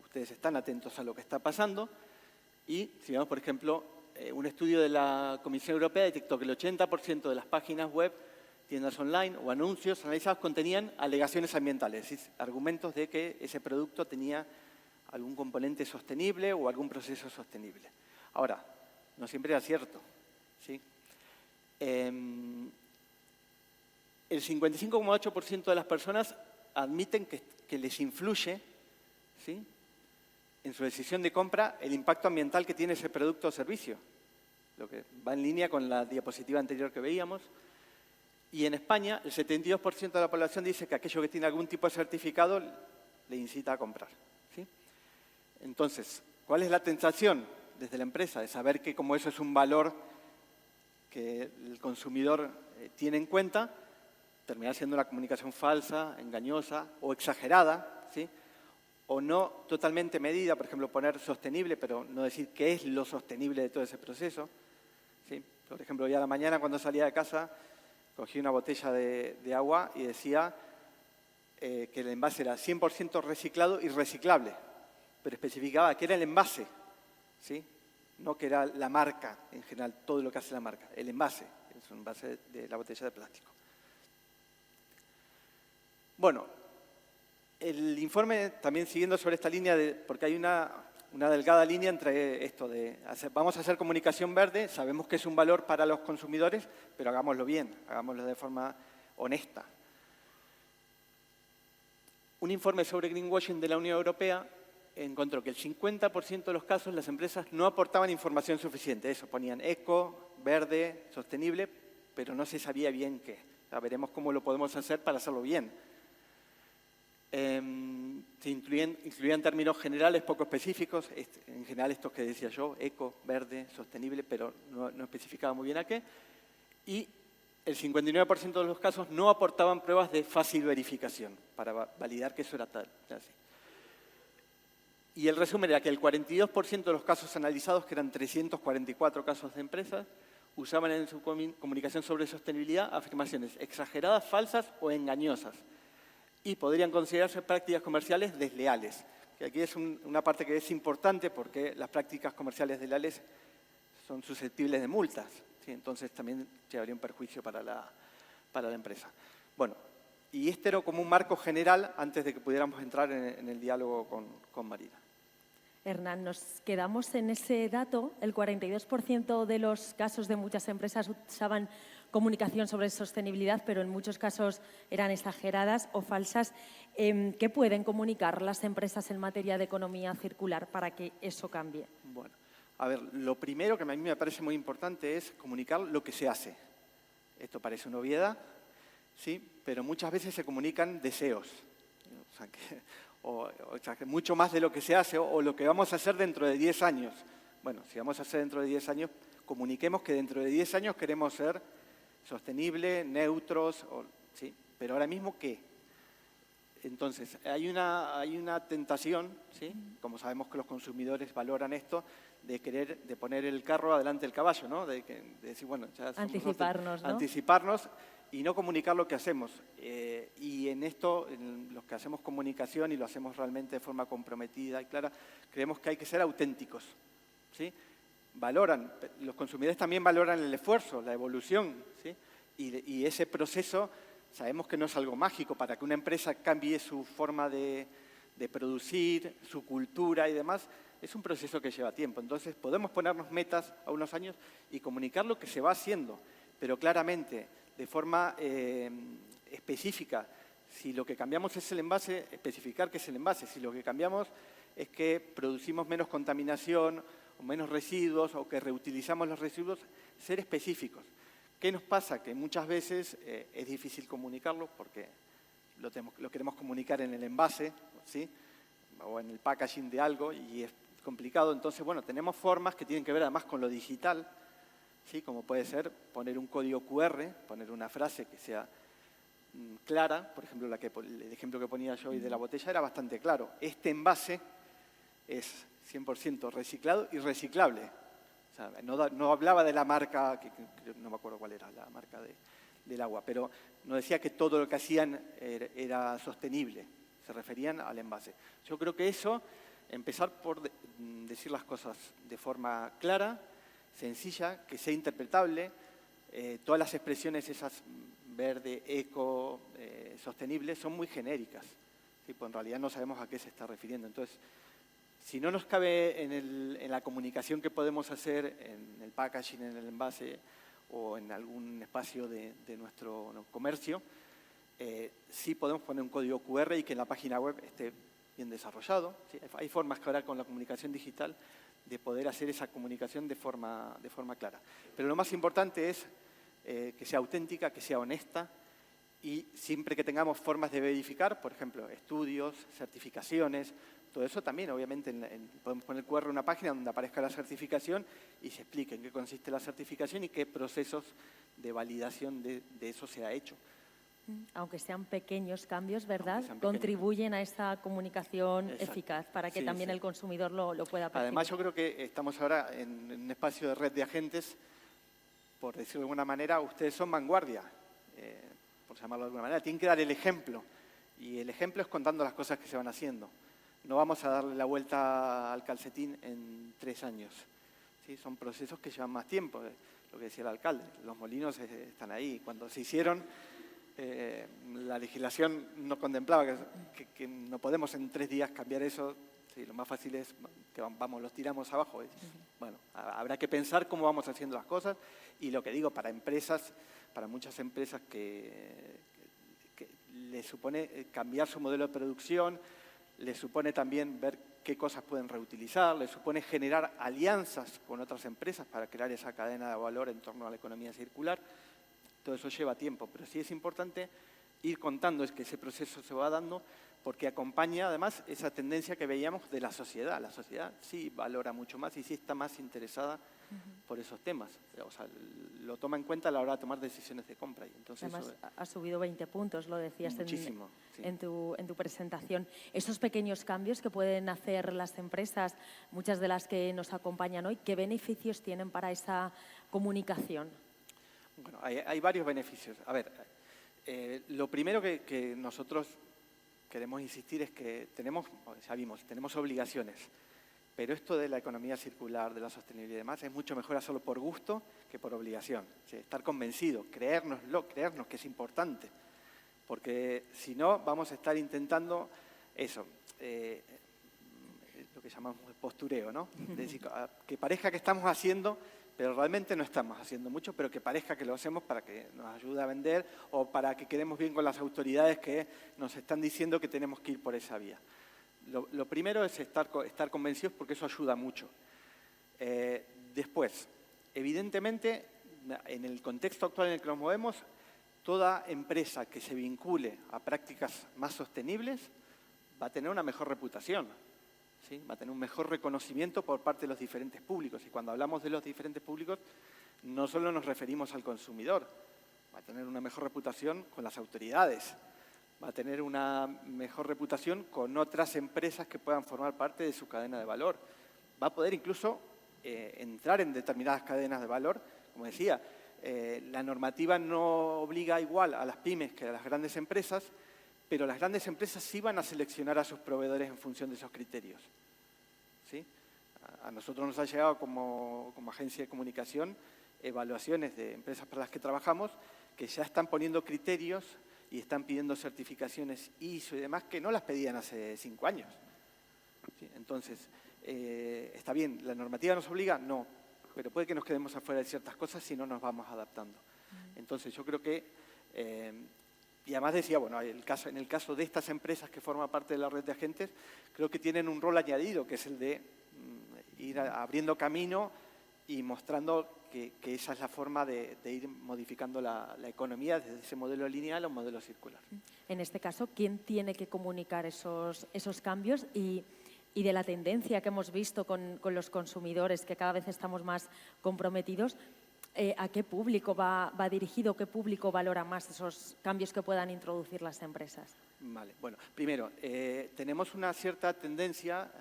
E: ustedes están atentos a lo que está pasando y si vemos, por ejemplo, un estudio de la Comisión Europea detectó que el 80% de las páginas web, tiendas online o anuncios analizados contenían alegaciones ambientales, es decir, argumentos de que ese producto tenía algún componente sostenible o algún proceso sostenible. Ahora, no siempre era cierto, ¿sí? El 55,8% de las personas admiten que les influye, ¿sí?, en su decisión de compra el impacto ambiental que tiene ese producto o servicio, lo que va en línea con la diapositiva anterior que veíamos. Y en España, el 72% de la población dice que aquello que tiene algún tipo de certificado le incita a comprar, ¿sí? Entonces, ¿cuál es la tentación desde la empresa? De saber que como eso es un valor que el consumidor tiene en cuenta, terminar siendo una comunicación falsa, engañosa o exagerada, ¿sí?, o no totalmente medida, por ejemplo, poner sostenible, pero no decir qué es lo sostenible de todo ese proceso, ¿sí? Por ejemplo, hoy a la mañana cuando salía de casa, cogí una botella de agua y decía que el envase era 100% reciclado y reciclable, pero especificaba que era el envase, ¿sí?, no que era la marca en general, todo lo que hace la marca, el envase, es un envase de la botella de plástico. Bueno, el informe también siguiendo sobre esta línea, porque hay una delgada línea entre esto de vamos a hacer comunicación verde, sabemos que es un valor para los consumidores, pero hagámoslo bien, hagámoslo de forma honesta. Un informe sobre greenwashing de la Unión Europea encontró que el 50% de los casos las empresas no aportaban información suficiente. Eso ponían eco, verde, sostenible, pero no se sabía bien qué. Ya veremos cómo lo podemos hacer para hacerlo bien. Se incluían términos generales poco específicos, en general estos que decía yo, eco, verde, sostenible, pero no especificaba muy bien a qué. Y el 59% de los casos no aportaban pruebas de fácil verificación para validar que eso era tal. Así. Y el resumen era que el 42% de los casos analizados, que eran 344 casos de empresas, usaban en su comunicación sobre sostenibilidad afirmaciones exageradas, falsas o engañosas. Y podrían considerarse prácticas comerciales desleales. Que aquí es una parte que es importante porque las prácticas comerciales desleales son susceptibles de multas, ¿sí? Entonces también llevaría un perjuicio para la empresa. Bueno, y este era como un marco general antes de que pudiéramos entrar en el diálogo con Marina.
A: Hernán, nos quedamos en ese dato. El 42% de los casos de muchas empresas usaban comunicación sobre sostenibilidad, pero en muchos casos eran exageradas o falsas. ¿Qué pueden comunicar las empresas en materia de economía circular para que eso cambie?
E: Bueno, a ver, lo primero que a mí me parece muy importante es comunicar lo que se hace. Esto parece una obviedad, ¿sí? Pero muchas veces se comunican deseos. O sea, que mucho más de lo que se hace o lo que vamos a hacer dentro de 10 años. Bueno, si vamos a hacer dentro de 10 años, comuniquemos que dentro de 10 años queremos ser sostenibles, neutros, ¿sí? Pero ahora mismo, ¿qué? Entonces, hay una tentación, ¿sí?, como sabemos que los consumidores valoran esto, de poner el carro adelante del caballo, ¿no? De decir, bueno, ya
A: anticiparnos, ¿no?
E: Anticiparnos y no comunicar lo que hacemos. Y en esto, en los que hacemos comunicación y lo hacemos realmente de forma comprometida y clara, creemos que hay que ser auténticos, ¿sí? Los consumidores también valoran el esfuerzo, la evolución, ¿sí? Y ese proceso sabemos que no es algo mágico. Para que una empresa cambie su forma de producir, su cultura y demás, es un proceso que lleva tiempo. Entonces, podemos ponernos metas a unos años y comunicar lo que se va haciendo, pero claramente, de forma específica. Si lo que cambiamos es el envase, especificar qué es el envase. Si lo que cambiamos es que producimos menos contaminación o menos residuos o que reutilizamos los residuos, ser específicos. ¿Qué nos pasa? Que muchas veces es difícil comunicarlo porque lo queremos comunicar en el envase, ¿sí?, o en el packaging de algo y es complicado. Entonces, bueno, tenemos formas que tienen que ver además con lo digital, ¿sí?, como puede ser poner un código QR, poner una frase que sea clara. Por ejemplo, el ejemplo que ponía yo hoy de la botella era bastante claro. Este envase es 100% reciclado y reciclable. O sea, no hablaba de la marca, que no me acuerdo cuál era la marca del agua, pero no decía que todo lo que hacían era sostenible, se referían al envase. Yo creo que eso, empezar por decir las cosas de forma clara, sencilla, que sea interpretable, todas las expresiones esas verde, eco, sostenible, son muy genéricas. ¿Sí? Pues en realidad no sabemos a qué se está refiriendo. Entonces, si no nos cabe en la comunicación que podemos hacer, en el packaging, en el envase o en algún espacio de nuestro comercio, sí podemos poner un código QR y que en la página web esté bien desarrollado. ¿Sí? Hay formas que ahora con la comunicación digital de poder hacer esa comunicación de forma clara. Pero lo más importante es que sea auténtica, que sea honesta y siempre que tengamos formas de verificar, por ejemplo, estudios, certificaciones, todo eso también, obviamente, podemos poner QR en una página donde aparezca la certificación y se explique en qué consiste la certificación y qué procesos de validación de eso se ha hecho.
A: Aunque sean pequeños cambios, ¿verdad?
E: Sean pequeños.
A: Contribuyen a esta comunicación
E: Exacto.
A: eficaz para que
E: Sí,
A: también
E: sí.
A: el consumidor lo pueda percibir.
E: Además, yo creo que estamos ahora en un espacio de red de agentes, por decirlo de alguna manera, ustedes son vanguardia, por llamarlo de alguna manera. Tienen que dar el ejemplo, y el ejemplo es contando las cosas que se van haciendo. No vamos a darle la vuelta al calcetín en 3 años. ¿Sí? Son procesos que llevan más tiempo, lo que decía el alcalde. Los molinos están ahí. Cuando se hicieron, la legislación no contemplaba que no podemos en 3 días cambiar eso. Sí, lo más fácil es que los tiramos abajo. Bueno, habrá que pensar cómo vamos haciendo las cosas y lo que digo, para muchas empresas que les supone cambiar su modelo de producción, les supone también ver qué cosas pueden reutilizar, les supone generar alianzas con otras empresas para crear esa cadena de valor en torno a la economía circular. Todo eso lleva tiempo, pero sí es importante ir contando es que ese proceso se va dando porque acompaña además esa tendencia que veíamos de la sociedad. La sociedad sí valora mucho más y sí está más interesada por esos temas. O sea, lo toma en cuenta a la hora de tomar decisiones de compra. Y entonces
A: Además,
E: eso,
A: ha subido 20 puntos, lo decías
E: muchísimo, sí.
A: en tu presentación. Esos pequeños cambios que pueden hacer las empresas, muchas de las que nos acompañan hoy, ¿qué beneficios tienen para esa comunicación?
E: Bueno, hay varios beneficios. A ver, lo primero que nosotros queremos insistir es que tenemos obligaciones, pero esto de la economía circular, de la sostenibilidad y demás, es mucho mejor hacerlo por gusto que por obligación. ¿Sí? Estar convencido, creernos que es importante, porque si no vamos a estar intentando eso, lo que llamamos postureo, ¿no? Es decir, que parezca que estamos haciendo, pero realmente no estamos haciendo mucho, pero que parezca que lo hacemos para que nos ayude a vender o para que quedemos bien con las autoridades que nos están diciendo que tenemos que ir por esa vía. Lo primero es estar convencidos porque eso ayuda mucho. Después, evidentemente, en el contexto actual en el que nos movemos, toda empresa que se vincule a prácticas más sostenibles va a tener una mejor reputación. ¿Sí? Va a tener un mejor reconocimiento por parte de los diferentes públicos. Y cuando hablamos de los diferentes públicos, no solo nos referimos al consumidor, va a tener una mejor reputación con las autoridades, va a tener una mejor reputación con otras empresas que puedan formar parte de su cadena de valor. Va a poder incluso entrar en determinadas cadenas de valor. Como decía, la normativa no obliga igual a las pymes que a las grandes empresas, pero las grandes empresas sí van a seleccionar a sus proveedores en función de esos criterios. ¿Sí? A nosotros nos ha llegado como agencia de comunicación evaluaciones de empresas para las que trabajamos que ya están poniendo criterios y están pidiendo certificaciones ISO y demás que no las pedían hace 5 años. ¿Sí? Entonces, ¿está bien? ¿La normativa nos obliga? No, pero puede que nos quedemos afuera de ciertas cosas si no nos vamos adaptando. Entonces, yo creo que... y además decía, bueno, en el caso de estas empresas que forman parte de la red de agentes, creo que tienen un rol añadido, que es el de ir abriendo camino y mostrando que esa es la forma de ir modificando la economía desde ese modelo lineal a un modelo circular.
A: En este caso, ¿quién tiene que comunicar esos cambios y de la tendencia que hemos visto con los consumidores, que cada vez estamos más comprometidos? ¿A qué público va dirigido? ¿Qué público valora más esos cambios que puedan introducir las empresas?
E: Vale, bueno, primero, tenemos una cierta tendencia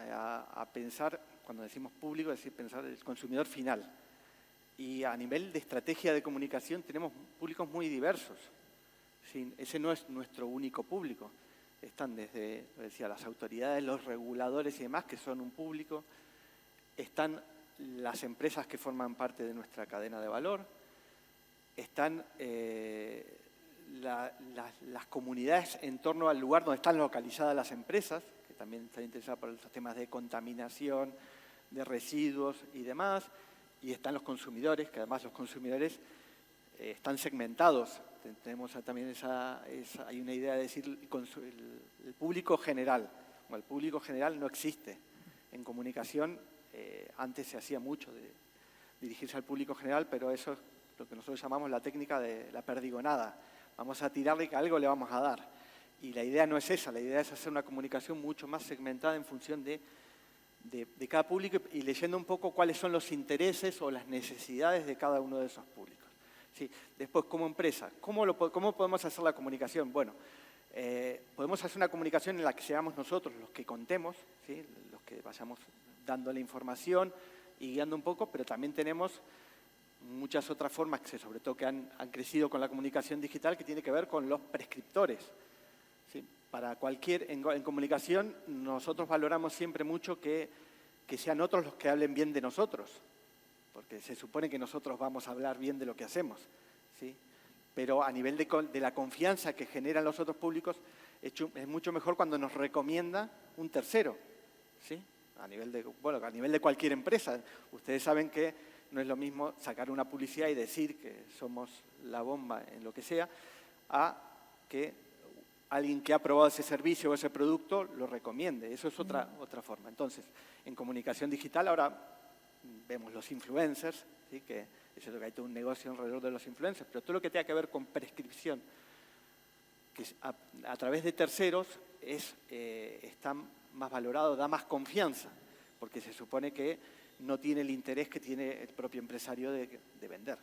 E: a pensar, cuando decimos público, es decir, pensar el consumidor final. Y a nivel de estrategia de comunicación tenemos públicos muy diversos. Sí, ese no es nuestro único público. Están desde, lo decía, las autoridades, los reguladores y demás, que son un público. Están las empresas que forman parte de nuestra cadena de valor. Están las comunidades en torno al lugar donde están localizadas las empresas, que también están interesadas por los temas de contaminación, de residuos y demás. Y están los consumidores, que además los consumidores están segmentados. Tenemos también hay una idea de decir el público general. Bueno, el público general no existe. En comunicación antes se hacía mucho de dirigirse al público general, pero eso es lo que nosotros llamamos la técnica de la perdigonada. Vamos a tirarle que algo le vamos a dar. Y la idea no es esa, la idea es hacer una comunicación mucho más segmentada en función de cada público y leyendo un poco cuáles son los intereses o las necesidades de cada uno de esos públicos. Sí. Después, como empresa, ¿cómo podemos hacer la comunicación? Bueno, podemos hacer una comunicación en la que seamos nosotros los que contemos, ¿sí? Los que vayamos dando la información y guiando un poco, pero también tenemos muchas otras formas, que sobre todo que han crecido con la comunicación digital, que tiene que ver con los prescriptores. ¿Sí? Para en comunicación nosotros valoramos siempre mucho que sean otros los que hablen bien de nosotros, porque se supone que nosotros vamos a hablar bien de lo que hacemos, ¿sí? Pero a nivel de la confianza que generan los otros públicos, es mucho mejor cuando nos recomienda un tercero, ¿sí? A nivel de cualquier empresa. Ustedes saben que no es lo mismo sacar una publicidad y decir que somos la bomba en lo que sea, a que alguien que ha probado ese servicio o ese producto lo recomiende. Eso es otra forma. Entonces, en comunicación digital ahora vemos los influencers, ¿sí? Que es lo que hay todo un negocio alrededor de los influencers, pero todo lo que tenga que ver con prescripción, que a través de terceros está más valorado, da más confianza, porque se supone que no tiene el interés que tiene el propio empresario de vender.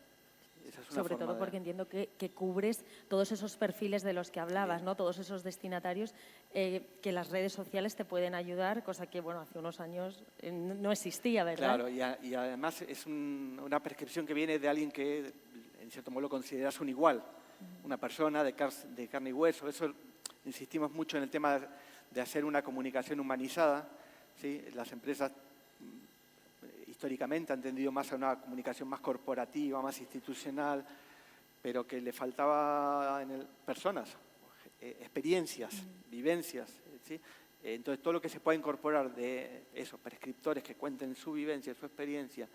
E: Esa es una
A: Sobre todo porque entiendo que cubres todos esos perfiles de los que hablabas, ¿no? Todos esos destinatarios que las redes sociales te pueden ayudar, cosa que bueno, hace unos años no existía, ¿verdad?
E: Claro, y además es una prescripción que viene de alguien que en cierto modo lo consideras un igual, una persona de carne y hueso. Eso insistimos mucho en el tema de hacer una comunicación humanizada, ¿sí? Las empresas históricamente han tendido más a una comunicación más corporativa, más institucional, pero que le faltaba personas, experiencias, vivencias, ¿sí? Entonces, todo lo que se pueda incorporar de esos prescriptores que cuenten su vivencia, su experiencia,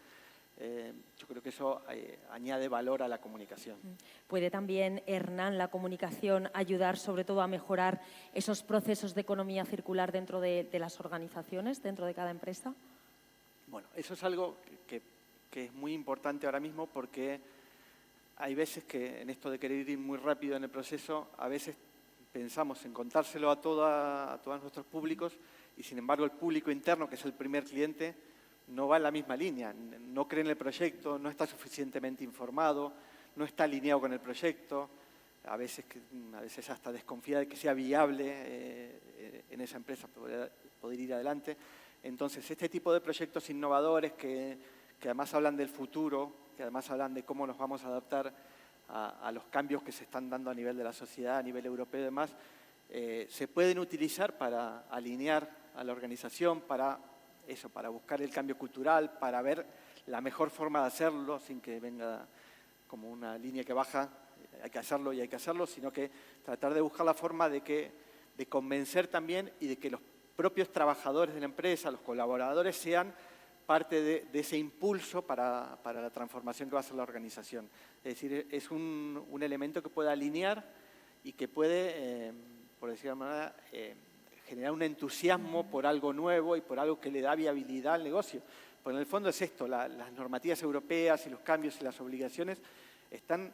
E: yo creo que eso añade valor a la comunicación.
A: ¿Puede también, Hernán, la comunicación ayudar sobre todo a mejorar esos procesos de economía circular dentro de las organizaciones, dentro de cada empresa?
E: Bueno, eso es algo que es muy importante ahora mismo, porque hay veces que en esto de querer ir muy rápido en el proceso, a veces pensamos en contárselo a todos nuestros públicos y sin embargo el público interno, que es el primer cliente, no va en la misma línea, no cree en el proyecto, no está suficientemente informado, no está alineado con el proyecto, a veces hasta desconfía de que sea viable en esa empresa poder ir adelante. Entonces, este tipo de proyectos innovadores que además hablan del futuro, que además hablan de cómo nos vamos a adaptar a los cambios que se están dando a nivel de la sociedad, a nivel europeo y demás, se pueden utilizar para alinear a la organización, para buscar el cambio cultural, para ver la mejor forma de hacerlo sin que venga como una línea que baja, hay que hacerlo y hay que hacerlo, sino que tratar de buscar la forma de convencer también y de que los propios trabajadores de la empresa, los colaboradores, sean parte de ese impulso para la transformación que va a hacer la organización. Es decir, es un elemento que puede alinear y que puede, por decirlo de alguna manera, generar un entusiasmo por algo nuevo y por algo que le da viabilidad al negocio. Porque en el fondo es esto, las normativas europeas y los cambios y las obligaciones están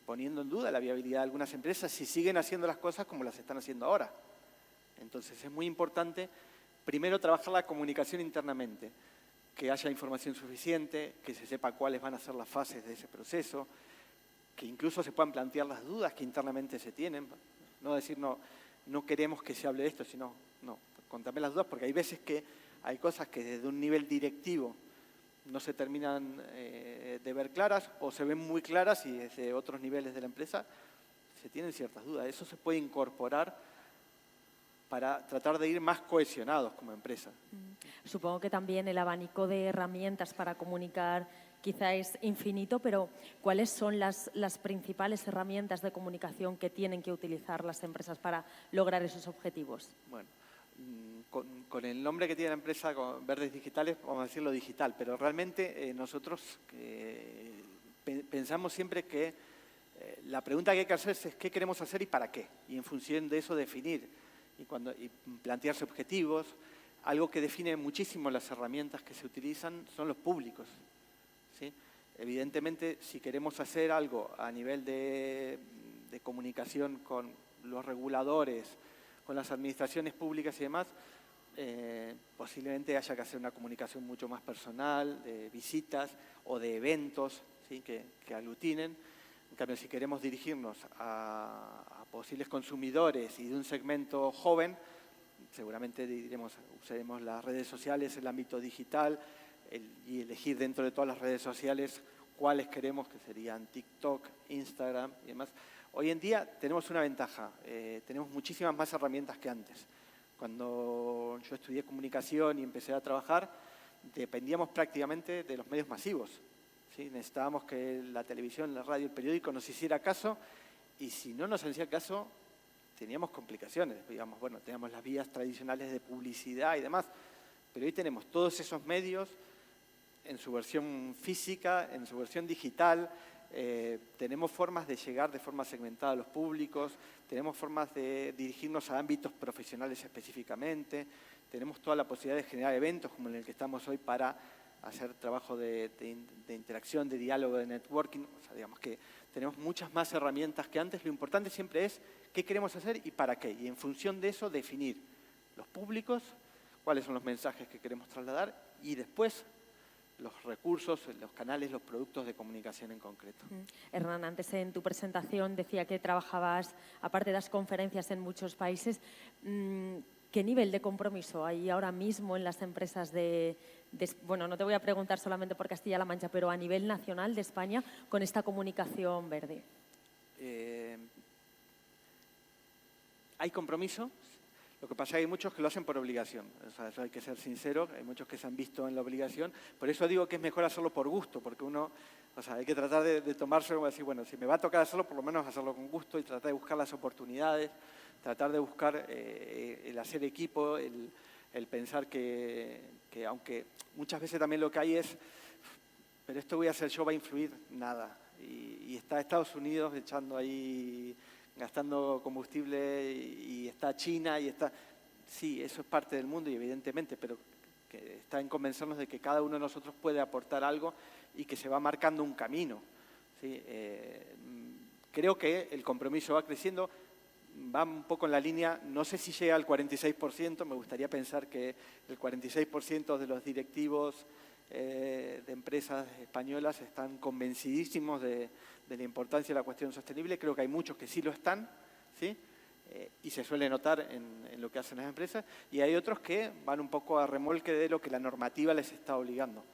E: poniendo en duda la viabilidad de algunas empresas si siguen haciendo las cosas como las están haciendo ahora. Entonces es muy importante, primero, trabajar la comunicación internamente, que haya información suficiente, que se sepa cuáles van a ser las fases de ese proceso, que incluso se puedan plantear las dudas que internamente se tienen. No decir, no queremos que se hable de esto, sino, no, contame las dudas, porque hay veces que hay cosas que desde un nivel directivo no se terminan de ver claras o se ven muy claras y desde otros niveles de la empresa se tienen ciertas dudas. Eso se puede incorporar para tratar de ir más cohesionados como empresa.
A: Supongo que también el abanico de herramientas para comunicar quizá es infinito, pero ¿cuáles son las principales herramientas de comunicación que tienen que utilizar las empresas para lograr esos objetivos?
E: Bueno, con el nombre que tiene la empresa, con Verdes Digitales, vamos a decirlo digital, pero realmente nosotros pensamos siempre que la pregunta que hay que hacer es qué queremos hacer y para qué, y en función de eso definir y plantearse objetivos. Algo que define muchísimo las herramientas que se utilizan son los públicos, ¿sí? Evidentemente, si queremos hacer algo a nivel de comunicación con los reguladores, con las administraciones públicas y demás, posiblemente haya que hacer una comunicación mucho más personal, de visitas o de eventos, ¿sí? que aglutinen. En cambio, si queremos dirigirnos a posibles consumidores y de un segmento joven, seguramente usaremos las redes sociales, el ámbito digital y elegir dentro de todas las redes sociales cuáles queremos, que serían TikTok, Instagram y demás. Hoy en día tenemos una ventaja, tenemos muchísimas más herramientas que antes. Cuando yo estudié comunicación y empecé a trabajar, dependíamos prácticamente de los medios masivos, ¿sí? Necesitábamos que la televisión, la radio, el periódico nos hiciera caso, y si no nos hacía caso, teníamos complicaciones. Digamos, bueno, teníamos las vías tradicionales de publicidad y demás, pero hoy tenemos todos esos medios en su versión física, en su versión digital. Tenemos formas de llegar de forma segmentada a los públicos, tenemos formas de dirigirnos a ámbitos profesionales específicamente, tenemos toda la posibilidad de generar eventos como en el que estamos hoy para hacer trabajo de interacción, de diálogo, de networking. O sea, digamos que tenemos muchas más herramientas que antes. Lo importante siempre es qué queremos hacer y para qué, y en función de eso definir los públicos, cuáles son los mensajes que queremos trasladar y después los recursos, los canales, los productos de comunicación en concreto.
A: Hernán, antes en tu presentación decía que trabajabas, aparte de las conferencias en muchos países. ¿Qué nivel de compromiso hay ahora mismo en las empresas bueno, no te voy a preguntar solamente por Castilla-La Mancha, pero a nivel nacional de España con esta comunicación verde?
E: Hay compromiso. Lo que pasa es que hay muchos que lo hacen por obligación. O sea, eso hay que ser sincero, hay muchos que se han visto en la obligación. Por eso digo que es mejor hacerlo por gusto, porque uno, o sea, hay que tratar de tomárselo y decir, bueno, si me va a tocar hacerlo, por lo menos hacerlo con gusto y tratar de buscar las oportunidades, tratar de buscar el hacer equipo, el pensar que aunque muchas veces también lo que hay es, pero esto voy a hacer yo, va a influir, nada. Y está Estados Unidos echando ahí, gastando combustible, y está China, y está... Sí, eso es parte del mundo y evidentemente, pero que está en convencernos de que cada uno de nosotros puede aportar algo y que se va marcando un camino, ¿sí? Creo que el compromiso va creciendo, va un poco en la línea, no sé si llega al 46%, me gustaría pensar que el 46% de los directivos de empresas españolas están convencidísimos de la importancia de la cuestión sostenible. Creo que hay muchos que sí lo están, ¿sí? Y se suele notar en lo que hacen las empresas, y hay otros que van un poco a remolque de lo que la normativa les está obligando.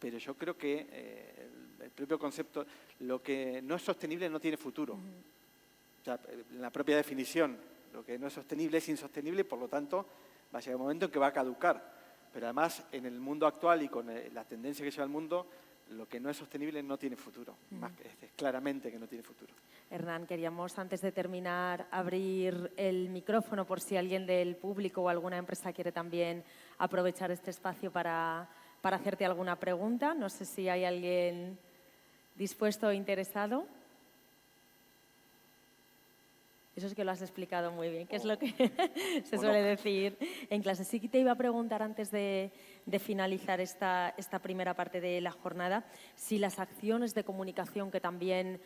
E: Pero yo creo que el propio concepto, lo que no es sostenible no tiene futuro. O sea, en la propia definición, lo que no es sostenible es insostenible y por lo tanto va a llegar un momento en que va a caducar. Pero además, en el mundo actual y con la tendencia que lleva el mundo, lo que no es sostenible no tiene futuro. Es claramente que no tiene futuro.
A: Hernán, queríamos antes de terminar abrir el micrófono por si alguien del público o alguna empresa quiere también aprovechar este espacio para hacerte alguna pregunta. No sé si hay alguien dispuesto o interesado. Eso es que lo has explicado muy bien, que es lo que se suele decir en clase. Sí que te iba a preguntar antes de finalizar esta primera parte de la jornada, si las acciones de comunicación que también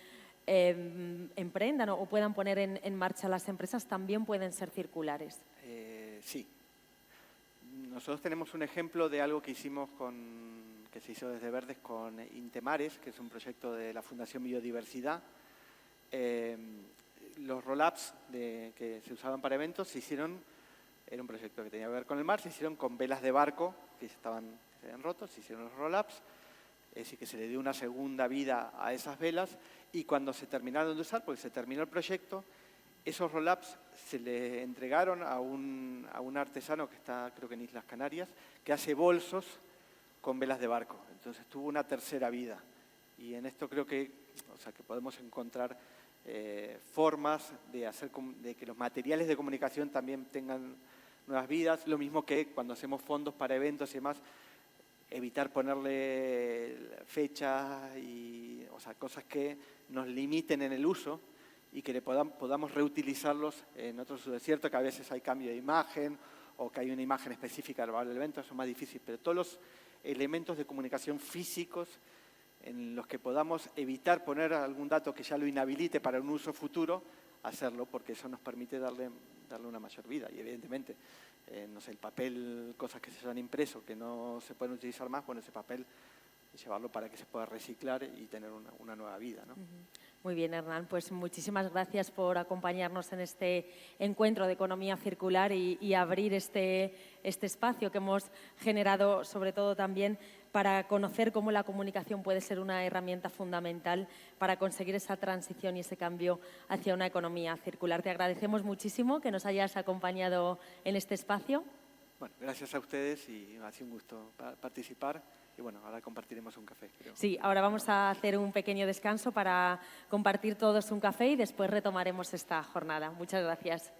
A: emprendan o puedan poner en marcha las empresas también pueden ser circulares.
E: Sí. nosotros tenemos un ejemplo de algo que hicimos que se hizo desde Verdes con Intemares, que es un proyecto de la Fundación Biodiversidad. Los roll-ups que se usaban para eventos se hicieron, era un proyecto que tenía que ver con el mar, se hicieron con velas de barco que se habían roto, se hicieron los roll-ups, es decir, que se le dio una segunda vida a esas velas, y cuando se terminaron de usar, porque se terminó el proyecto, esos roll-ups se le entregaron a un artesano que está, creo que en Islas Canarias, que hace bolsos con velas de barco. Entonces tuvo una tercera vida. Y en esto creo que podemos encontrar formas de que los materiales de comunicación también tengan nuevas vidas. Lo mismo que cuando hacemos fondos para eventos y demás, evitar ponerle fechas y cosas que nos limiten en el uso y que podamos reutilizarlos en otros usos. Es cierto que a veces hay cambio de imagen o que hay una imagen específica para el evento, eso es más difícil, pero todos los elementos de comunicación físicos en los que podamos evitar poner algún dato que ya lo inhabilite para un uso futuro, hacerlo, porque eso nos permite darle una mayor vida. Y evidentemente, el papel, cosas que se han impreso, que no se pueden utilizar más, bueno, ese papel, llevarlo para que se pueda reciclar y tener una nueva vida, ¿no?
A: Muy bien, Hernán, pues muchísimas gracias por acompañarnos en este encuentro de economía circular y abrir este espacio que hemos generado, sobre todo también para conocer cómo la comunicación puede ser una herramienta fundamental para conseguir esa transición y ese cambio hacia una economía circular. Te agradecemos muchísimo que nos hayas acompañado en este espacio.
E: Bueno, gracias a ustedes y ha sido un gusto participar. Y bueno, ahora compartiremos un café, creo.
A: Sí, ahora vamos a hacer un pequeño descanso para compartir todos un café y después retomaremos esta jornada. Muchas gracias.